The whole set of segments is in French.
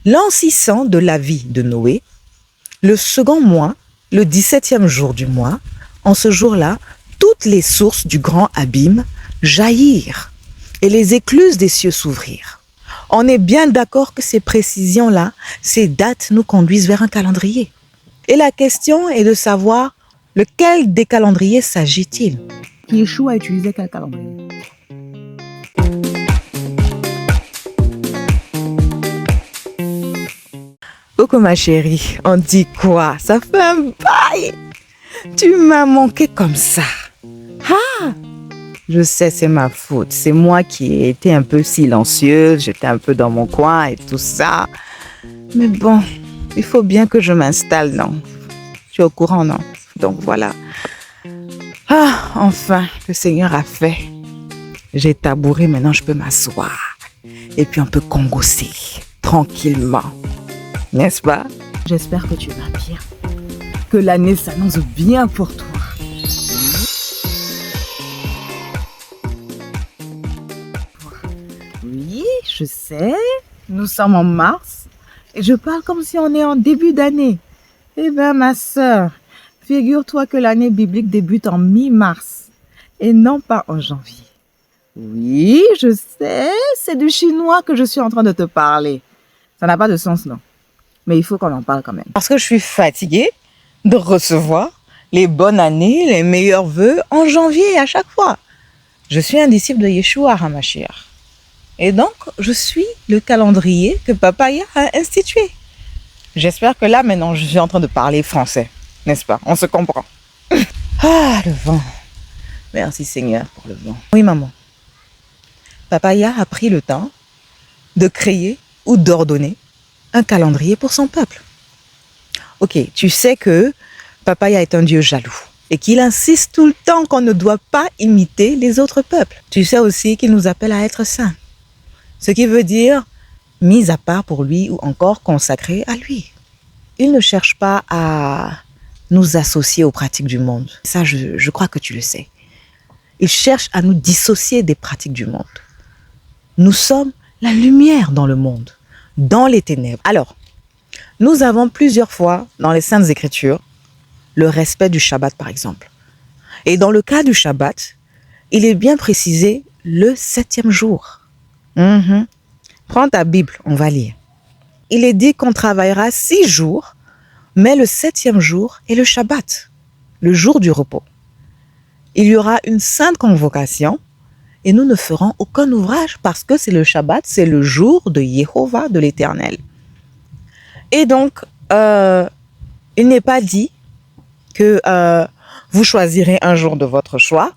L'an 600 de la vie de Noé, le second mois, le 17e jour du mois, en ce jour-là, toutes les sources du grand abîme jaillirent et les écluses des cieux s'ouvrirent. On est bien d'accord que ces précisions-là, ces dates nous conduisent vers un calendrier. Et la question est de savoir lequel des calendriers s'agit-il? Yeshua utilisait quel calendrier? Coucou ma chérie, on dit quoi? Ça fait un bail! Tu m'as manqué comme ça. Ah! Je sais, c'est ma faute. C'est moi qui ai été un peu silencieuse, j'étais un peu dans mon coin et tout ça. Mais bon, il faut bien que je m'installe, non? Tu es au courant, non? Donc voilà. Ah, enfin, le Seigneur a fait. J'ai tabouré, maintenant je peux m'asseoir. Et puis on peut congosser tranquillement. N'est-ce pas? J'espère que tu vas bien. Que l'année s'annonce bien pour toi. Oui, je sais. Nous sommes en mars. Et je parle comme si on est en début d'année. Eh bien, ma sœur, figure-toi que l'année biblique débute en mi-mars. Et non pas en janvier. Oui, je sais. C'est du chinois que je suis en train de te parler. Ça n'a pas de sens, non? Mais il faut qu'on en parle quand même. Parce que je suis fatiguée de recevoir les bonnes années, les meilleurs vœux en janvier à chaque fois. Je suis un disciple de Yeshua HaMashiach. Et donc, je suis le calendrier que Papa Yah a institué. J'espère que là, maintenant, je suis en train de parler français. N'est-ce pas? On se comprend. Ah, le vent. Merci Seigneur pour le vent. Oui, maman. Papa Yah a pris le temps de créer ou d'ordonner un calendrier pour son peuple. Ok, tu sais que Papa Yah est un Dieu jaloux et qu'il insiste tout le temps qu'on ne doit pas imiter les autres peuples. Tu sais aussi qu'il nous appelle à être saints. Ce qui veut dire mis à part pour lui ou encore consacré à lui. Il ne cherche pas à nous associer aux pratiques du monde. Ça, je crois que tu le sais. Il cherche à nous dissocier des pratiques du monde. Nous sommes la lumière dans le monde, dans les ténèbres. Alors, nous avons plusieurs fois dans les Saintes Écritures le respect du Shabbat, par exemple. Et dans le cas du Shabbat, il est bien précisé le 7e jour. Prends ta Bible, on va lire. Il est dit qu'on travaillera 6 jours, mais le 7e jour est le Shabbat, le jour du repos. Il y aura une sainte convocation et nous ne ferons aucun ouvrage parce que c'est le Shabbat, c'est le jour de Jéhovah, de l'Éternel. Et donc, il n'est pas dit que vous choisirez un jour de votre choix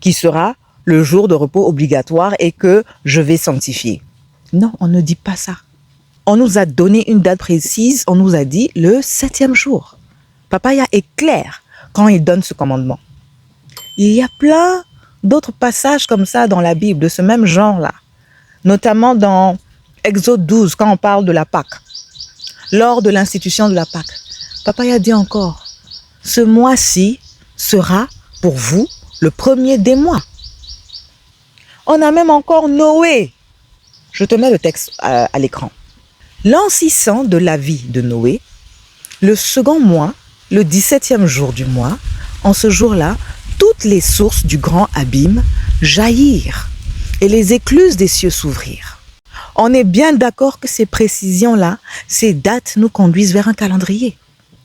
qui sera le jour de repos obligatoire et que je vais sanctifier. Non, on ne dit pas ça. On nous a donné une date précise, on nous a dit le 7e jour. Papa Yah est clair quand il donne ce commandement. Il y a plein d'autres passages comme ça dans la Bible, de ce même genre-là. Notamment dans Exode 12, quand on parle de la Pâque. Lors de l'institution de la Pâque. Papa Yah dit encore, ce mois-ci sera pour vous le premier des mois. On a même encore Noé. Je te mets le texte à l'écran. L'an 600 de la vie de Noé, le second mois, le 17e jour du mois, en ce jour-là, toutes les sources du grand abîme jaillirent et les écluses des cieux s'ouvrirent. On est bien d'accord que ces précisions-là, ces dates nous conduisent vers un calendrier.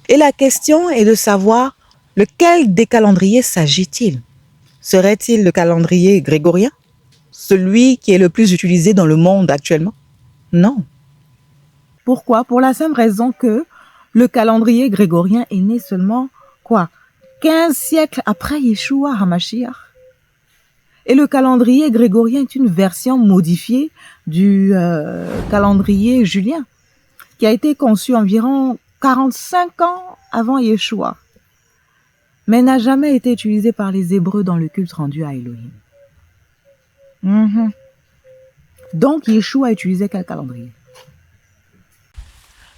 Et la question est de savoir lequel des calendriers s'agit-il? Serait-il le calendrier grégorien? Celui qui est le plus utilisé dans le monde actuellement? Non. Pourquoi? Pour la simple raison que le calendrier grégorien est né seulement, 15 siècles après Yeshua HaMashiach. Et le calendrier grégorien est une version modifiée du calendrier julien, qui a été conçu environ 45 ans avant Yeshua, mais n'a jamais été utilisé par les Hébreux dans le culte rendu à Elohim. Donc Yeshua utilisait quel calendrier?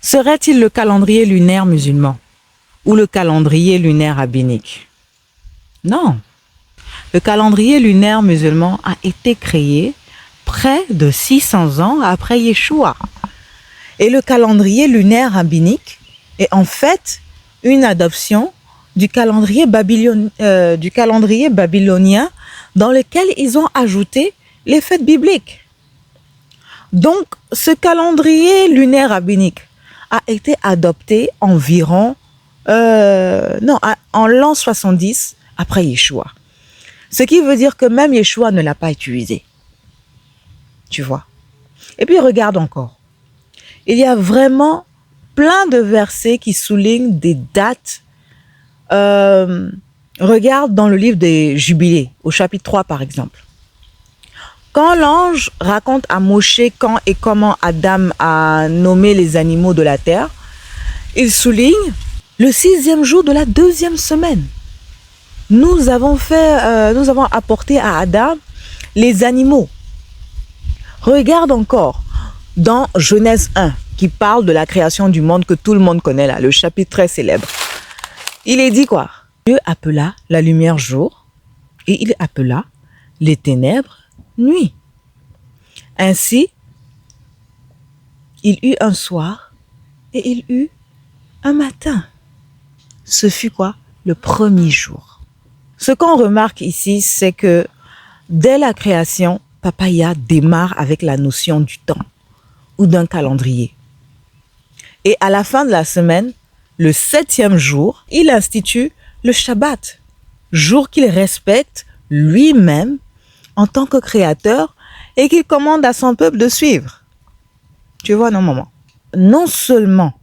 Serait-il le calendrier lunaire musulman ou le calendrier lunaire rabbinique? Non. Le calendrier lunaire musulman a été créé près de 600 ans après Yeshua. Et le calendrier lunaire rabbinique est en fait une adoption du calendrier babylonien dans lequel ils ont ajouté les fêtes bibliques. Donc, ce calendrier lunaire rabbinique a été adopté environ en l'an 70 après Yeshua. Ce qui veut dire que même Yeshua ne l'a pas utilisé. Tu vois. Et puis regarde encore. Il y a vraiment plein de versets qui soulignent des dates. Regarde dans le livre des Jubilés, au chapitre 3 par exemple. Quand l'ange raconte à Moshe quand et comment Adam a nommé les animaux de la terre, il souligne le 6e jour de la 2e semaine. Nous avons apporté à Adam les animaux. Regarde encore dans Genèse 1, qui parle de la création du monde que tout le monde connaît là, le chapitre très célèbre. Il est dit quoi? Dieu appela la lumière jour et il appela les ténèbres nuit. Ainsi, il eut un soir et il eut un matin. Ce fut quoi? Le premier jour. Ce qu'on remarque ici, c'est que dès la création, Papaya démarre avec la notion du temps ou d'un calendrier. Et à la fin de la semaine, le 7e jour, il institue le Shabbat, jour qu'il respecte lui-même en tant que créateur et qu'il commande à son peuple de suivre. Tu vois, non, maman? Non seulement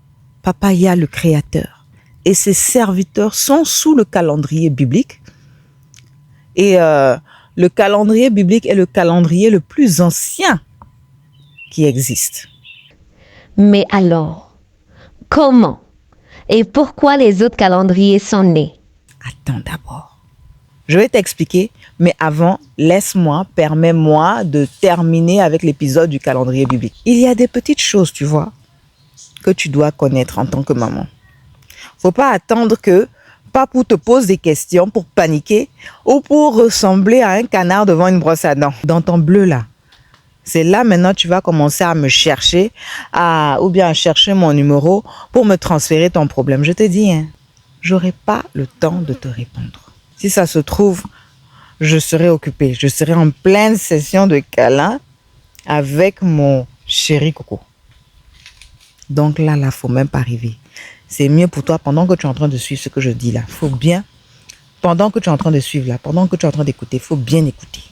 Papaya, le créateur, et ses serviteurs sont sous le calendrier biblique, et le calendrier biblique est le calendrier le plus ancien qui existe. Mais alors, comment et pourquoi les autres calendriers sont nés? Attends d'abord. Je vais t'expliquer, mais avant, permets-moi de terminer avec l'épisode du calendrier biblique. Il y a des petites choses, tu vois, que tu dois connaître en tant que maman. Faut pas attendre que Papou te pose des questions pour paniquer ou pour ressembler à un canard devant une brosse à dents. Dans ton bleu là, c'est là maintenant tu vas commencer à me chercher ou bien à chercher mon numéro pour me transférer ton problème. Je te dis, j'aurai pas le temps de te répondre. Si ça se trouve, je serai occupée. Je serai en pleine session de câlin avec mon chéri Coco. Donc là, faut même pas arriver. C'est mieux pour toi pendant que tu es en train de suivre ce que je dis là. Faut bien, pendant que tu es en train de suivre là, pendant que tu es en train d'écouter, faut bien écouter.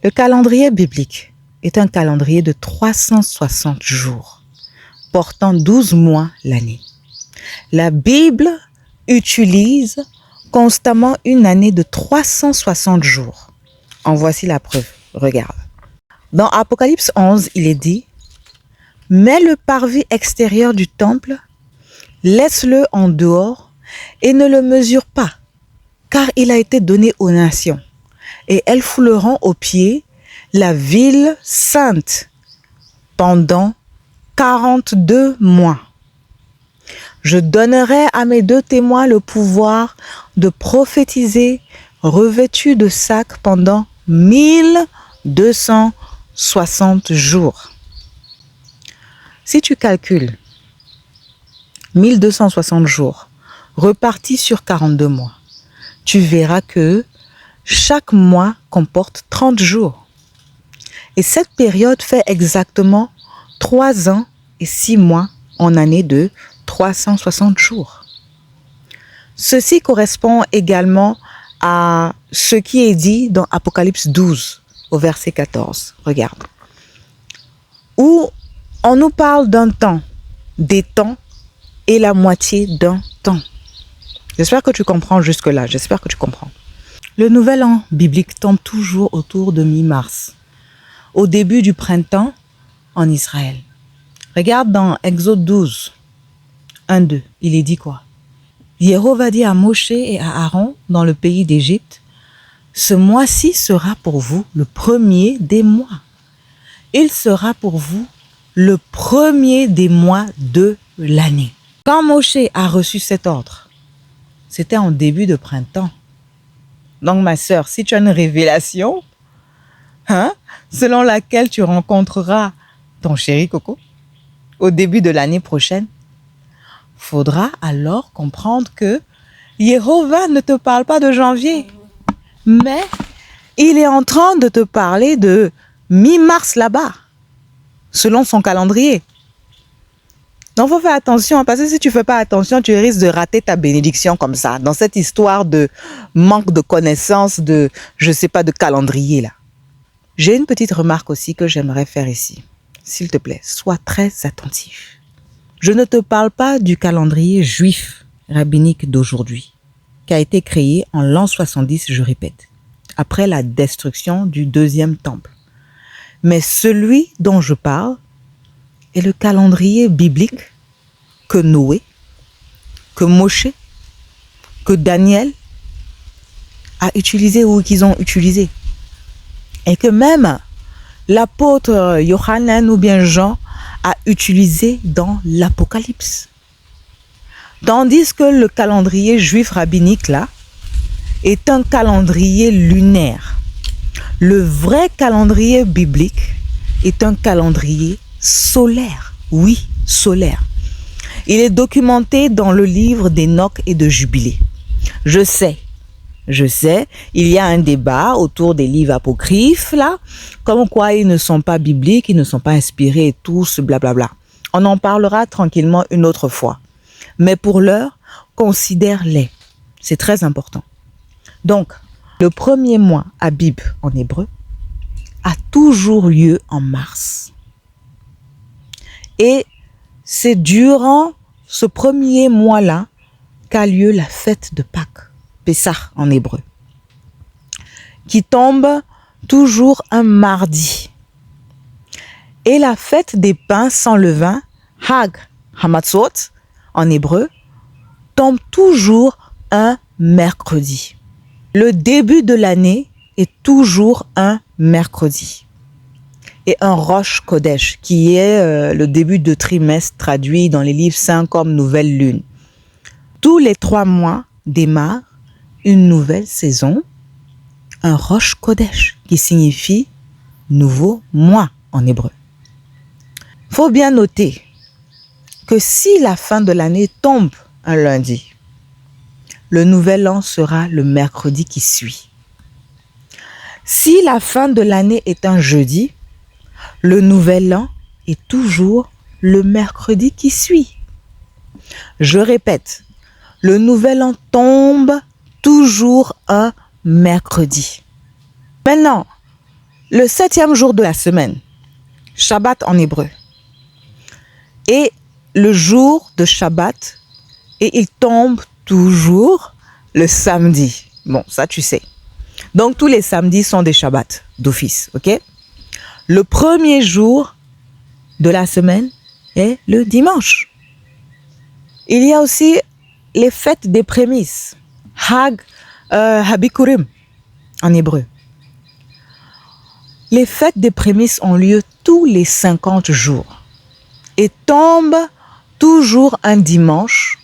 Le calendrier biblique est un calendrier de 360 jours, portant 12 mois l'année. La Bible utilise constamment une année de 360 jours. En voici la preuve. Regarde. Dans Apocalypse 11, il est dit « Mais le parvis extérieur du temple, laisse-le en dehors et ne le mesure pas, car il a été donné aux nations, et elles fouleront aux pieds la ville sainte pendant 42 mois. Je donnerai à mes 2 témoins le pouvoir de prophétiser revêtus de sacs pendant 1260 jours. » Si tu calcules 1260 jours repartis sur 42 mois, tu verras que chaque mois comporte 30 jours. Et cette période fait exactement 3 ans et 6 mois en année de 360 jours. Ceci correspond également à ce qui est dit dans Apocalypse 12, au verset 14. Regarde. Où on nous parle d'un temps, des temps et la moitié d'un temps. J'espère que tu comprends jusque-là. J'espère que tu comprends. Le nouvel an biblique tombe toujours autour de mi-mars, au début du printemps en Israël. Regarde dans Exode 12, 1-2, il est dit quoi? Jéhovah dit à Moshe et à Aaron dans le pays d'Égypte, « Ce mois-ci sera pour vous le premier des mois. Il sera pour vous le premier des mois de l'année. » Quand Moshe a reçu cet ordre, c'était en début de printemps. Donc ma sœur, si tu as une révélation, selon laquelle tu rencontreras ton chéri Coco, au début de l'année prochaine, faudra alors comprendre que Jéhovah ne te parle pas de janvier, mais il est en train de te parler de mi-mars là-bas, selon son calendrier. Donc, il faut faire attention, parce que si tu ne fais pas attention, tu risques de rater ta bénédiction comme ça, dans cette histoire de manque de connaissance, de, je ne sais pas, de calendrier là. J'ai une petite remarque aussi que j'aimerais faire ici. S'il te plaît, sois très attentif. Je ne te parle pas du calendrier juif rabbinique d'aujourd'hui, qui a été créé en l'an 70, je répète, après la destruction du deuxième temple. Mais celui dont je parle est le calendrier biblique que Noé, que Moshe, que Daniel a utilisé ou qu'ils ont utilisé. Et que même l'apôtre Yohanan ou bien Jean a utilisé dans l'Apocalypse. Tandis que le calendrier juif rabbinique là est un calendrier lunaire. Le vrai calendrier biblique est un calendrier solaire. Oui, solaire. Il est documenté dans le livre d'Enoch et de Jubilé. Je sais, il y a un débat autour des livres apocryphes là, comme quoi ils ne sont pas bibliques, ils ne sont pas inspirés et tout ce blablabla. On en parlera tranquillement une autre fois. Mais pour l'heure, considère-les. C'est très important. Donc, le premier mois Abib en hébreu a toujours lieu en mars. Et c'est durant ce premier mois-là qu'a lieu la fête de Pâques, Pessah en hébreu, qui tombe toujours un mardi. Et la fête des pains sans levain, Hag Hamatzot en hébreu, tombe toujours un mercredi. Le début de l'année est toujours un mercredi. Et un Rosh Kodesh, qui est le début de trimestre traduit dans les livres saints comme nouvelle lune. Tous les 3 mois démarre une nouvelle saison, un Rosh Kodesh, qui signifie nouveau mois en hébreu. Faut bien noter que si la fin de l'année tombe un lundi, le nouvel an sera le mercredi qui suit. Si la fin de l'année est un jeudi, le nouvel an est toujours le mercredi qui suit. Je répète, le nouvel an tombe toujours un mercredi. Maintenant, le 7e jour de la semaine, Shabbat en hébreu, est le jour de Shabbat et il tombe toujours le samedi. Bon, ça tu sais. Donc tous les samedis sont des Shabbats d'office, ok? Le premier jour de la semaine est le dimanche. Il y a aussi les fêtes des prémices, Hag Habikurim en hébreu. Les fêtes des prémices ont lieu tous les 50 jours et tombent toujours un dimanche.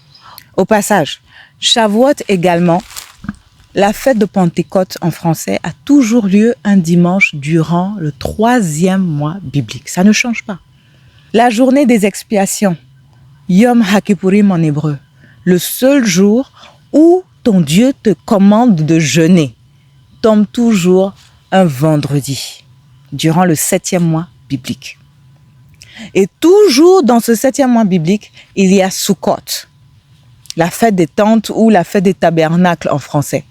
Au passage, Shavuot également, la fête de Pentecôte en français a toujours lieu un dimanche durant le 3e mois biblique. Ça ne change pas. La journée des expiations, Yom HaKippurim en hébreu, le seul jour où ton Dieu te commande de jeûner, tombe toujours un vendredi, durant le 7e mois biblique. Et toujours dans ce 7e mois biblique, il y a Sukkot, la fête des tentes ou la fête des tabernacles en français,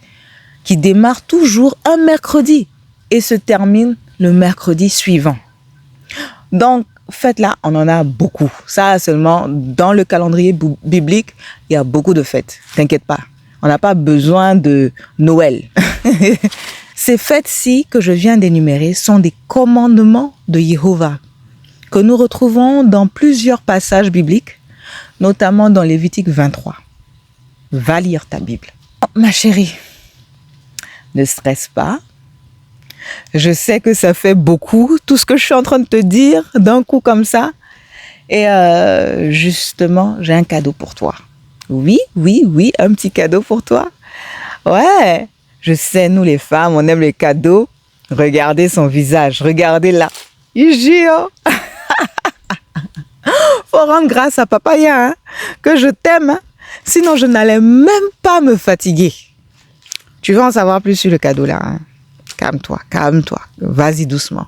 qui démarre toujours un mercredi et se termine le mercredi suivant. Donc, fêtes-là, on en a beaucoup. Ça, seulement, dans le calendrier biblique, il y a beaucoup de fêtes. T'inquiète pas, on n'a pas besoin de Noël. Ces fêtes-ci que je viens d'énumérer sont des commandements de Jéhovah que nous retrouvons dans plusieurs passages bibliques, notamment dans Lévitique 23. Va lire ta Bible. Oh, ma chérie, ne stresse pas. Je sais que ça fait beaucoup, tout ce que je suis en train de te dire d'un coup comme ça. Et justement, j'ai un cadeau pour toi. Oui, un petit cadeau pour toi. Ouais, je sais, nous les femmes, on aime les cadeaux. Regardez son visage, regardez là. Il gire. Faut rendre grâce à Papaya, hein, que je t'aime, hein. Sinon je n'allais même pas me fatiguer. Tu veux en savoir plus sur le cadeau là, hein? Calme-toi, calme-toi. Vas-y doucement.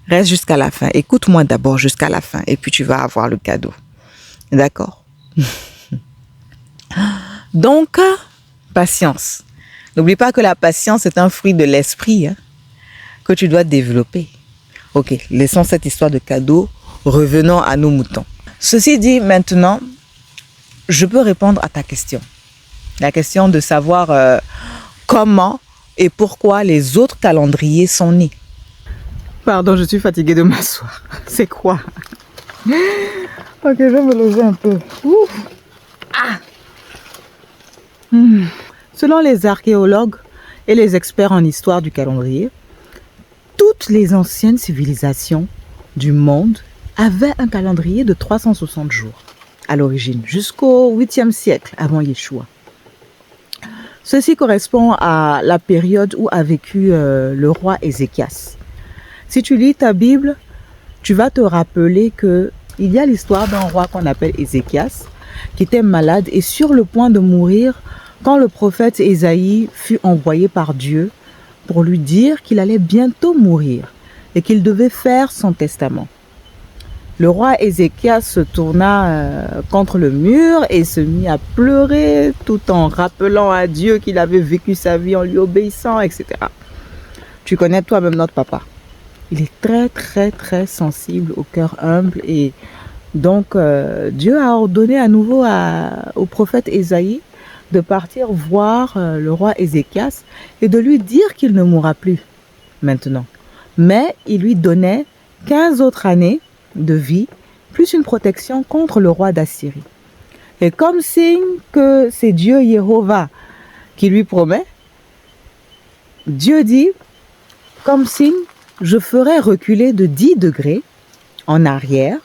Reste jusqu'à la fin. Écoute-moi d'abord jusqu'à la fin et puis tu vas avoir le cadeau. D'accord? Donc, patience. N'oublie pas que la patience est un fruit de l'esprit, hein, que tu dois développer. Ok, laissons cette histoire de cadeau. Revenons à nos moutons. Ceci dit, maintenant, je peux répondre à ta question. La question de savoir comment et pourquoi les autres calendriers sont nés. Pardon, je suis fatiguée de m'asseoir. C'est quoi? Ok, je vais me lever un peu. Ouf. Ah. Selon les archéologues et les experts en histoire du calendrier, toutes les anciennes civilisations du monde avaient un calendrier de 360 jours à l'origine, jusqu'au 8e siècle avant Yeshua. Ceci correspond à la période où a vécu le roi Ézéchias. Si tu lis ta Bible, tu vas te rappeler qu'il y a l'histoire d'un roi qu'on appelle Ézéchias, qui était malade et sur le point de mourir quand le prophète Ésaïe fut envoyé par Dieu pour lui dire qu'il allait bientôt mourir et qu'il devait faire son testament. Le roi Ézéchias se tourna contre le mur et se mit à pleurer tout en rappelant à Dieu qu'il avait vécu sa vie en lui obéissant, etc. Tu connais toi-même notre papa. Il est très sensible, au cœur humble et donc Dieu a ordonné à nouveau au prophète Ésaïe de partir voir le roi Ézéchias et de lui dire qu'il ne mourra plus maintenant. Mais il lui donnait 15 autres années de vie, plus une protection contre le roi d'Assyrie. Et comme signe que c'est Dieu Jéhovah qui lui promet, Dieu dit, comme signe, je ferai reculer de 10 degrés en arrière,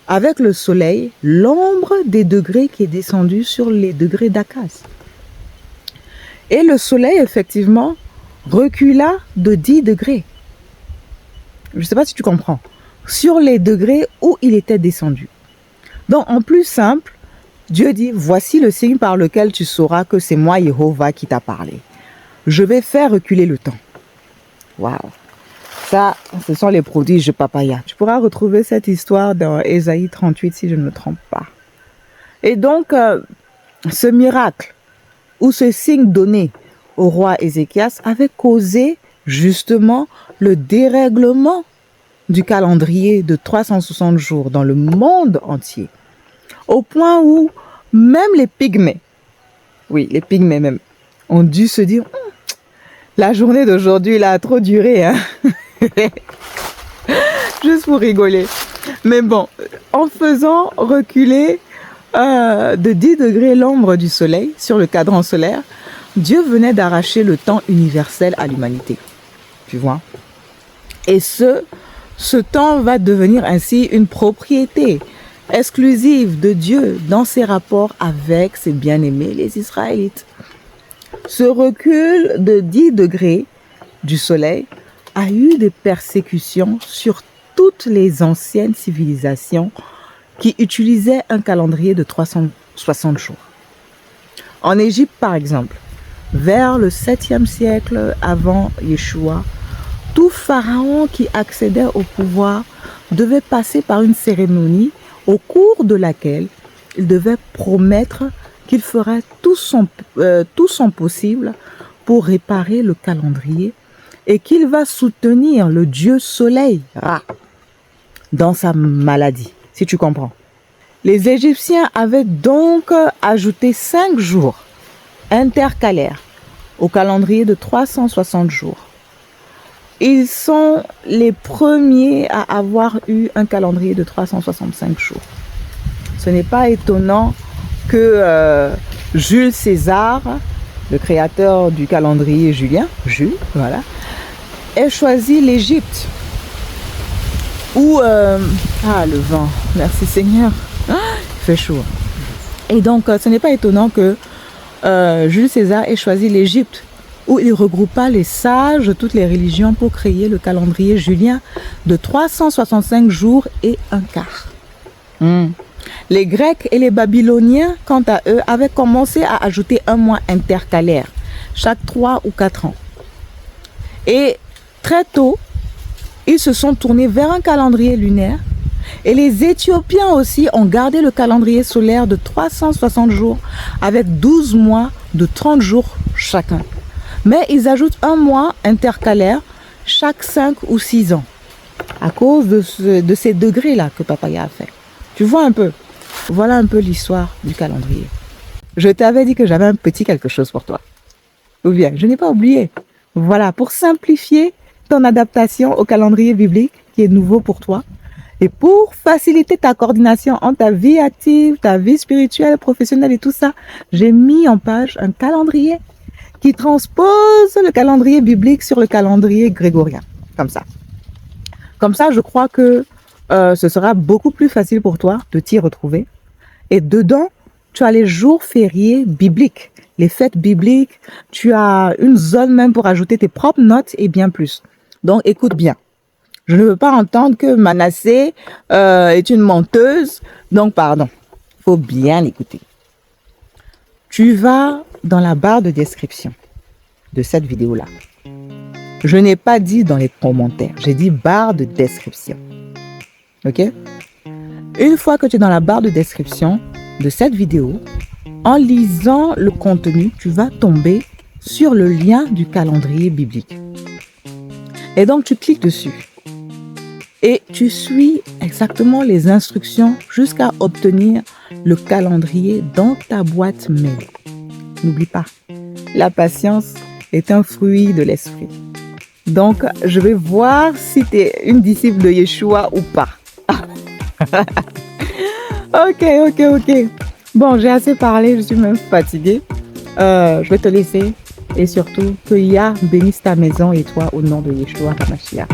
avec le soleil, l'ombre des degrés qui est descendue sur les degrés d'Akaz. Et le soleil, effectivement, recula de 10 degrés. Je ne sais pas si tu comprends. Sur les degrés où il était descendu. Donc, en plus simple, Dieu dit, voici le signe par lequel tu sauras que c'est moi, Jéhovah, qui t'a parlé. Je vais faire reculer le temps. Waouh! Ça, ce sont les prodiges de Papaya. Tu pourras retrouver cette histoire dans Ésaïe 38, si je ne me trompe pas. Et donc, ce miracle, ou ce signe donné au roi Ézéchias, avait causé justement le dérèglement du calendrier de 360 jours dans le monde entier. Au point où même les pygmées, oui, les pygmées même, ont dû se dire, la journée d'aujourd'hui, là, a trop duré, hein. Juste pour rigoler. Mais bon, en faisant reculer de 10 degrés l'ombre du soleil sur le cadran solaire, Dieu venait d'arracher le temps universel à l'humanité. Tu vois? Et ce temps va devenir ainsi une propriété exclusive de Dieu dans ses rapports avec ses bien-aimés, les Israélites. Ce recul de 10 degrés du soleil a eu des persécutions sur toutes les anciennes civilisations qui utilisaient un calendrier de 360 jours. En Égypte, par exemple, vers le 7e siècle avant Yeshua, tout pharaon qui accédait au pouvoir devait passer par une cérémonie au cours de laquelle il devait promettre qu'il ferait tout son possible pour réparer le calendrier et qu'il va soutenir le dieu soleil, Ra, dans sa maladie, si tu comprends. Les Égyptiens avaient donc ajouté 5 jours intercalaires au calendrier de 360 jours. Ils sont les premiers à avoir eu un calendrier de 365 jours. Ce n'est pas étonnant que Jules César, le créateur du calendrier julien, Jules, voilà, ait choisi l'Égypte. Où, le vent, merci Seigneur, il fait chaud. Et donc, ce n'est pas étonnant que Jules César ait choisi l'Égypte, où il regroupa les sages de toutes les religions pour créer le calendrier julien de 365 jours et un quart. Les Grecs et les Babyloniens, quant à eux, avaient commencé à ajouter un mois intercalaire, chaque 3 ou 4 ans. Et très tôt, ils se sont tournés vers un calendrier lunaire. Et les Éthiopiens aussi ont gardé le calendrier solaire de 360 jours avec 12 mois de 30 jours chacun. Mais ils ajoutent un mois intercalaire chaque 5 ou 6 ans à cause de ces degrés-là que Papaya a fait. Tu vois un peu? Voilà un peu l'histoire du calendrier. Je t'avais dit que j'avais un petit quelque chose pour toi. Ou bien, je n'ai pas oublié. Voilà, pour simplifier ton adaptation au calendrier biblique qui est nouveau pour toi et pour faciliter ta coordination entre ta vie active, ta vie spirituelle, professionnelle et tout ça, j'ai mis en page un calendrier qui transpose le calendrier biblique sur le calendrier grégorien. Comme ça. Comme ça, je crois que ce sera beaucoup plus facile pour toi de t'y retrouver. Et dedans, tu as les jours fériés bibliques, les fêtes bibliques. Tu as une zone même pour ajouter tes propres notes et bien plus. Donc, écoute bien. Je ne veux pas entendre que Manassé est une menteuse. Donc, pardon. Il faut bien l'écouter. Tu vas dans la barre de description de cette vidéo-là. Je n'ai pas dit dans les commentaires. J'ai dit barre de description. Ok? Une fois que tu es dans la barre de description de cette vidéo, en lisant le contenu, tu vas tomber sur le lien du calendrier biblique. Et donc, tu cliques dessus. Et tu suis exactement les instructions jusqu'à obtenir le calendrier dans ta boîte mail. N'oublie pas, la patience est un fruit de l'esprit. Donc, je vais voir si tu es une disciple de Yeshua ou pas. Ok. Bon, j'ai assez parlé, je suis même fatiguée. Je vais te laisser. Et surtout, que Yah bénisse ta maison et toi au nom de Yeshua HaMashiach.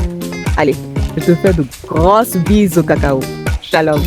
Allez, je te fais de grosses bises au cacao. Shalom.